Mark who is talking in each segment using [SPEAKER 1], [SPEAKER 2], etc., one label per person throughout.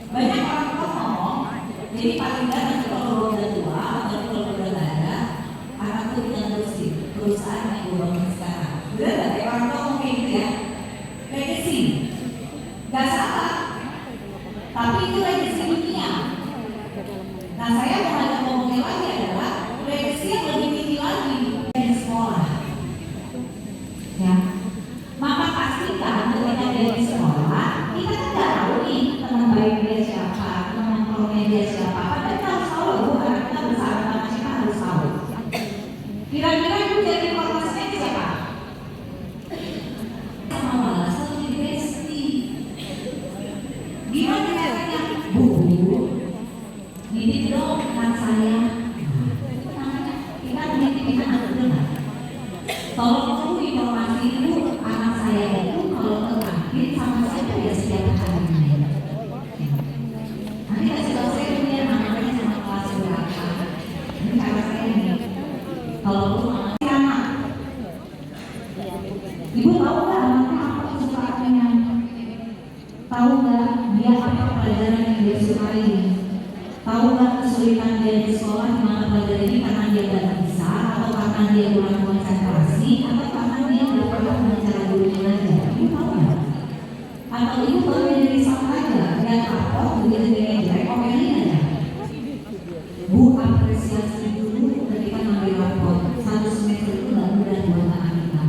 [SPEAKER 1] Banyak orang tua ngomong, jadi paling nggak nanti kalau udah tua atau kalau udah nggak ada, anakku tinggal terusin perusahaan yang gue bangun sekarang. Bener nggak? Kayak orang tua ngomong kayak gitu ya. Legacy, nggak salah, tapi itu legacy dunia. Nah saya mau ngajak ngomongnya lagi adalah legacy yang lebih tinggi lagi dari sekolah. Ya, maka pastikan ketika dari sekolah kita kan nggak tahu nih teman baik dia siapa, teman nongkrongnya dia siapa. Tapi kita harus tahu loh, anak kita bersahabat sama siapa harus tahu. Kira-kira itu jadi informasinya siapa? Sama malah satu university. Gimana caranya? Bu, didik dong anak saya. Kita mendidik anak benar. Tolong kamu informasi itu anak saya itu kalau terkait sama saya ya setiap hari. Nanti kasih tahu saya dia namanya sama kelas berapa. Ini cara saya nih. Kalau lu masih anak, ibu tahu nggak anaknya apa kesukaannya? Tahu nggak dia apa pelajaran yang dia sukai? Tahu nggak kesulitan dia di sekolah di mana pelajaran ini karena dia nggak bisa atau karena dia kurang konsentrasi atau karena dia nggak pernah dengan cara gurunya aja? Ibu tahu nggak? Atau ibu baru dari sama aja dia kapok begitu dia jelek omelin aja. Bu apresiasi dulu ketika ngambil rapor. Satu semester itu nggak mudah buat anak kita.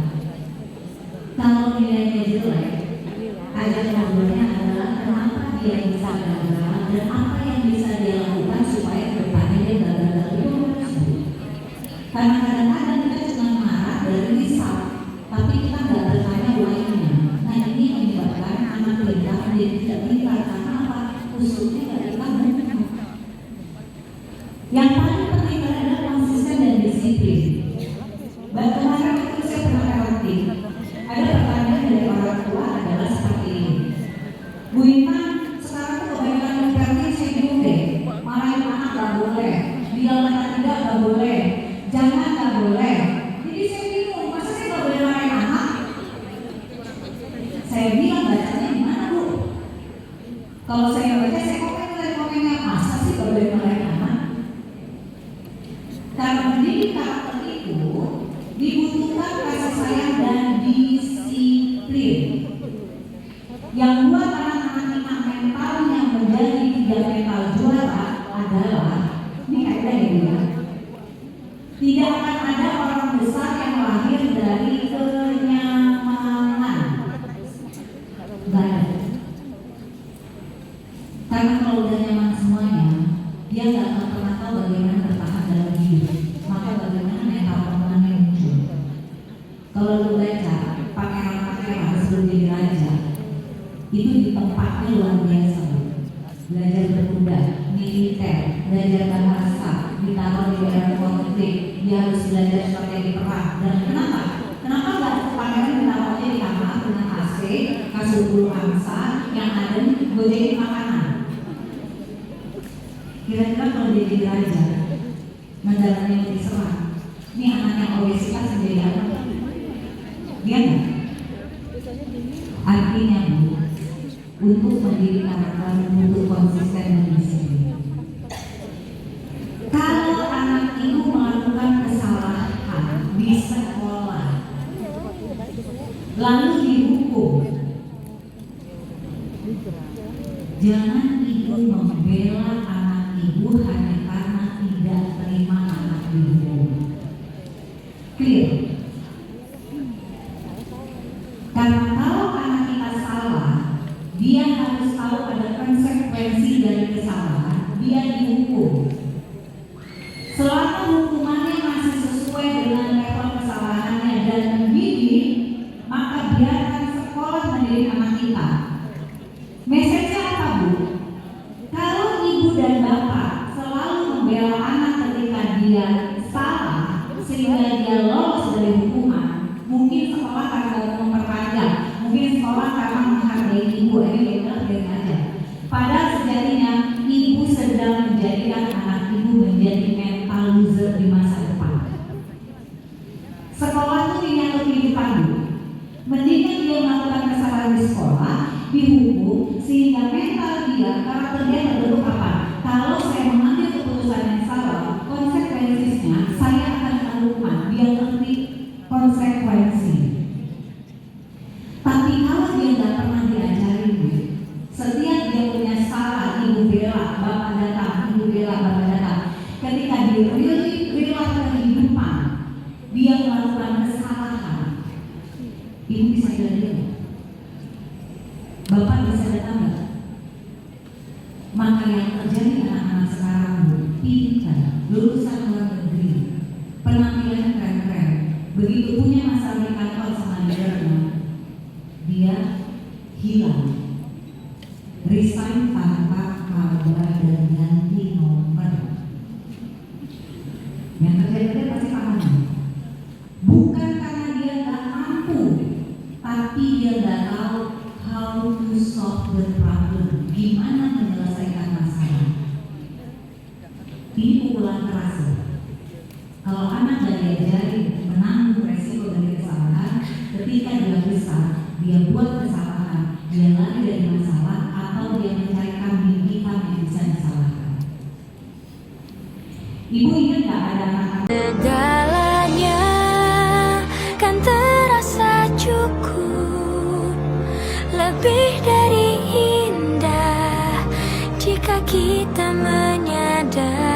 [SPEAKER 1] Kalau nilainya jelek, ajar ngobrolnya adalah kenapa dia bisa gagal dan apa yang bisa dia lakukan supaya kedepannya dia gak gagal itu harus. Karena kadang-kadang kita cuma marah dari risau, tapi kita nggak bertanya why-nya. Nah ini menyebabkan anak kita menjadi tidak pintar karena apa? Usulnya nggak dibangun. Yang paling penting adalah konsisten dan disiplin. Kemarin itu saya pernah lewati. Ada pertanyaan dari orang tua adalah seperti ini. Bu Intan, sekarang tuh kebanyakan parenting saya bingung deh. Marahin anak nggak boleh, bilang anak tidak nggak boleh, jangan nggak boleh. Jadi saya bingung, masa saya nggak boleh marahin anak? Saya bilang bacanya gimana Bu? Kalau saya baca saya komen dari komennya, masa sih nggak boleh marahin anak? Karena mendidik karakter itu dibutuhkan kasih sayang dan disiplin. Yang buat anak-anak kita mentalnya menjadi tidak mental juara adalah ini kaidah ya. Tidak akan ada orang besar yang lahir dari kenyamanan. Enggak ada. Karena kalau udah nyaman semuanya, dia nggak akan pernah tahu bagaimana bertahan dalam hidup. Maka bagaimana mental pemenangnya muncul. Kalau lu baca pangeran-pangeran sebelum jadi raja, itu di tempatnya luar biasa. Belajar berkuda, militer, belajar bahasa, ditaruh di daerah konflik, dia harus belajar strategi perang. Dan kenapa? Kenapa nggak pangeran ditaruhnya di kamar dengan AC, kasur bulu angsa, yang ada gojekin makanan? Kira-kira kalau dia jadi raja, mendalamnya yang diserang, ini anaknya obesitas menjadi apa? Dia nggak? Artinya Bu, untuk mendidik karakter untuk konsisten dan disiplin. Kalau anak ibu melakukan kesalahan di sekolah, lalu dihukum, jangan ibu membela anak ibu hanya karena tidak terima anak dihukum. Clear? Karena kalau anak kita salah, dia harus tahu ada konsekuensi dari kesalahan, dia dihukum. Selama hukumannya masih sesuai dengan level kesalahannya dan mendidik, maka biarkan sekolah mendidik anak kita. Mesejnya apa Bu? Kalau ibu dan bapak selalu membela anak ketika dia salah sehingga dia lolos dari hukuman, mungkin sekolah akan memperpanjang, mungkin sekolah karena menghargai ibu, ini aja. Padahal sejatinya ibu sedang menjadikan anak ibu menjadi mental loser di masa depan. Sekolah itu punya kehidupan Bu. Mendingan dia melakukan kesalahan di sekolah, dihukum, sehingga mental dia, karakter dia Bapak bisa datang nggak? Maka yang terjadi anak-anak sekarang Bu, pintar, lulusan luar negeri, penampilan keren-keren, begitu punya masalah di kantor sama leadernya, dia hilang, resign tanpa kabar dan ganti nomor. Yang terjadi pasti paham. Bukan karena dia nggak mampu, tapi dia nggak tahu how to solve the problem, gimana menyelesaikan masalah. Ini pukulan keras. Kalau anak nggak diajari menanggung resiko dari kesalahan, ketika dia besar, dia buat kesalahan, dia lari dari masalah atau dia mencari kambing hitam yang bisa disalahkan. Ibu ingat nggak ada anak-anak?
[SPEAKER 2] Segalanya kan terasa cukup, lebih dari indah jika kita menyadari